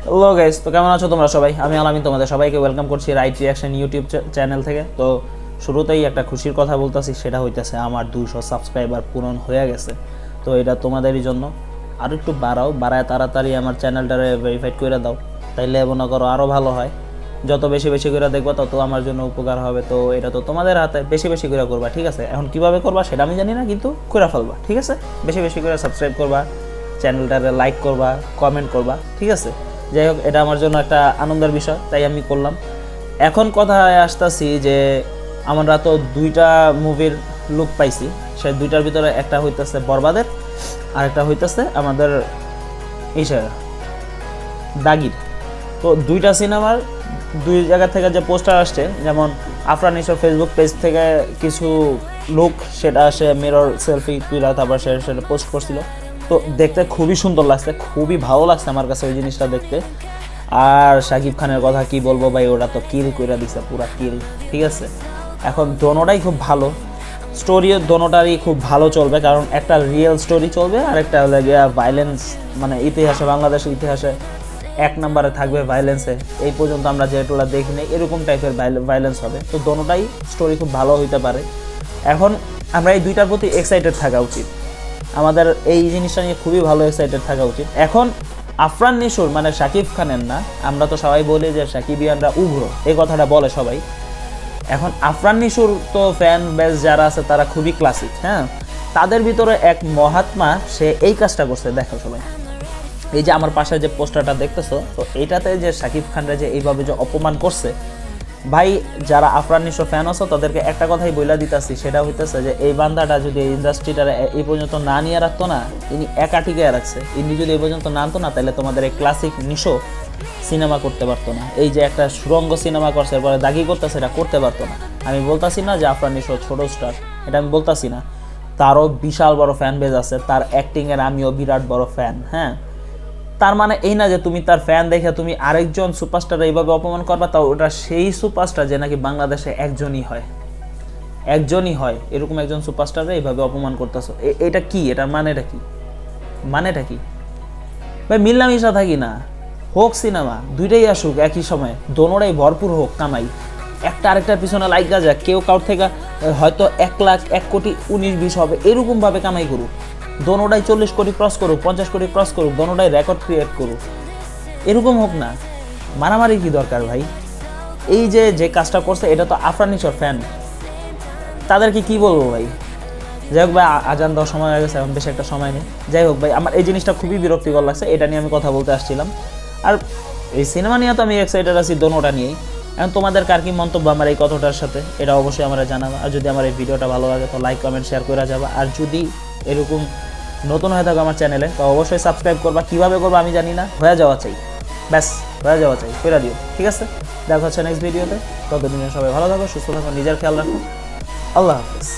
Hello guys, তো কেমন আছো তোমরা সবাই? আমি আলামিন তোমাদের সবাইকে ওয়েলকাম করছি রাইট রিয়াকশন ইউটিউব চ্যানেল থেকে। তো শুরুতেই একটা খুশির কথা বলতেছি, সেটা হইতেছে আমার 200 সাবস্ক্রাইবার পূরণ হয়ে গেছে। তো এটা তোমাদেরই জন্য। আর একটু বাড়ায় তাড়াতাড়ি আমার চ্যানেলটারে ভেরিফাইড করে দাও, তাইলে মনে করো আরও ভালো হয়। যত বেশি বেশি করে দেখবা তত আমার জন্য উপকার হবে। তো এটা তো তোমাদের হাতে, বেশি বেশি করে করবা, ঠিক আছে? এখন কীভাবে করবা সেটা আমি জানি না, কিন্তু করে ফেলবা, ঠিক আছে? বেশি বেশি করে সাবস্ক্রাইব করবা, চ্যানেলটারে লাইক করবা, কমেন্ট করবা, ঠিক আছে? যাই হোক, এটা আমার জন্য একটা আনন্দের বিষয়, তাই আমি করলাম। এখন কথায় আসতেছি যে আমরা তো দুইটা মুভির লুক পাইছি। সেই দুইটার ভিতরে একটা হইতেছে বরবাদের, আর একটা হইতেছে আমাদের দাগির। তো দুইটা সিনেমার দুই জায়গা থেকে যে পোস্টার আসছে, যেমন আফরান নিশোর ফেসবুক পেজ থেকে কিছু লুক, সেটা আসে মিরর সেলফি তুইরা, তারপর সেটা পোস্ট করছিল। তো দেখতে খুবই সুন্দর লাগছে, খুবই ভালো লাগছে আমার কাছে ওই জিনিসটা দেখতে। আর শাকিব খানের কথা কি বলবো ভাই, ওটা তো কিল করে দিছে, পুরা কিল, ঠিক আছে? এখন দোনোটাই খুব ভালো, স্টোরিও দোনোটারই খুব ভালো চলবে, কারণ একটা রিয়েল স্টোরি চলবে আর একটা হলো গিয়া ভাইলেন্স, মানে ইতিহাসে, বাংলাদেশের ইতিহাসে এক নম্বরে থাকবে ভাইলেন্সে। এই পর্যন্ত আমরা যেগুলো দেখিনি এরকম টাইপের ভাইলেন্স হবে। তো দোনোটাই স্টোরি খুব ভালো হইতে পারে। এখন আমরা এই দুইটার প্রতি এক্সাইটেড থাকা উচিত, আমাদের এই জিনিসটা নিয়ে খুবই ভালো এক্সাইটেড থাকা উচিত। এখন আফরান নিশোর মানে শাকিব খানের না, আমরা তো সবাই বলি যে শাকিবিয়ানরা উগ্র, এই কথাটা বলে সবাই। এখন আফরান নিশোর তো ফ্যান বেস যারা আছে তারা খুবই ক্লাসিক, হ্যাঁ। তাদের ভিতরে এক মহাত্মা, সে এই কাজটা করছে। দেখো সবাই, এই যে আমার পাশে যে পোস্টারটা দেখতেছো, তো এইটাতে যে শাকিব খানরা যে এইভাবে যে অপমান করছে, ভাই যারা আফরান নিশো ফ্যান আছো তাদেরকে একটা কথাই বইলা দিতেছি, সেটা হইতেছে যে এই বান্দাটা যদি এই ইন্ডাস্ট্রিটা এই পর্যন্ত না নিয়ে রাখতো না, ইনি একা টিকে রাখছে, ইনি যদি এই পর্যন্ত না আনতো না, তাহলে তোমাদের এই ক্লাসিক নিশো সিনেমা করতে পারতো না। এই যে একটা সুরঙ্গ সিনেমা করছে, এরপরে দাগি করতেছে, এটা করতে পারতো না। আমি বলতাছি না যে আফরান নিশো ছোট স্টার, এটা আমি বলতাছি না। তারও বিশাল বড় ফ্যান বেজ আছে, তার অ্যাক্টিংয়ের আমিও বিরাট বড় ফ্যান, হ্যাঁ। তার মানে এই না যে তুমি তার ফ্যান দেখে তুমি আরেকজন সুপারস্টার এইভাবে অপমান করবা, তাও ওটা সেই সুপারস্টার যে নাকি বাংলাদেশে একজনই হয়, এরকম একজন সুপারস্টারে এইভাবে অপমান করতেছো। এটা কি? এটার মানেটা কি ভাই? মিল্লামিশা থাকি না, হোক সিনেমা, দুইটাই আসুক একই সময়, দোনোটাই ভরপুর হোক কামাই, একটা আরেকটার পিছনে লাইগা যাক, কেউ কারোর থেকে হয়তো 1 লাখ 1 কোটি 19-20 হবে, এরকমভাবে কামাই করুক। দোনোটাই 40 কোটি ক্রস করুক, 50 কোটি ক্রস করুক, দোনোটাই রেকর্ড ক্রিয়েট করুক, এরকম হোক না। মারামারি কি দরকার ভাই? এই যে কাজটা করছে, এটা তো আফরান নিশোর ফ্যান, তাদেরকে কি বলবো ভাই? যাই হোক ভাই, আজান দেওয়ার সময় হয়ে গেছে, এখন বেশি একটা সময় নেই। যাই হোক ভাই, আমার এই জিনিসটা খুবই বিরক্তিকর লাগছে, এটা নিয়ে আমি কথা বলতে আসছিলাম। আর এই সিনেমা নিয়ে তো আমি এক্সাইটেড আছি, দোনোটা নিয়েই। এখন তোমাদের কার কি মন্তব্য আমার এই কথাটার সাথে, এটা অবশ্যই আমরা জানাবো। আর যদি আমার এই ভিডিওটা ভালো লাগে তো লাইক কমেন্ট শেয়ার করে যাবা। আর যদি এরকম নতুন হয়ে থাকো আমার চ্যানেলে, তো অবশ্যই সাবস্ক্রাইব করবা। কীভাবে করবা আমি জানি না, হয়ে যাওয়া চাই, ব্যাস হয়ে যাওয়া চাই, করে দিও, ঠিক আছে? দেখা হচ্ছে নেক্সট ভিডিওতে। ততদিনে সবাই ভালো থাকো, সুস্থ থাকো, নিজের খেয়াল রাখো। আল্লাহ হাফিজ।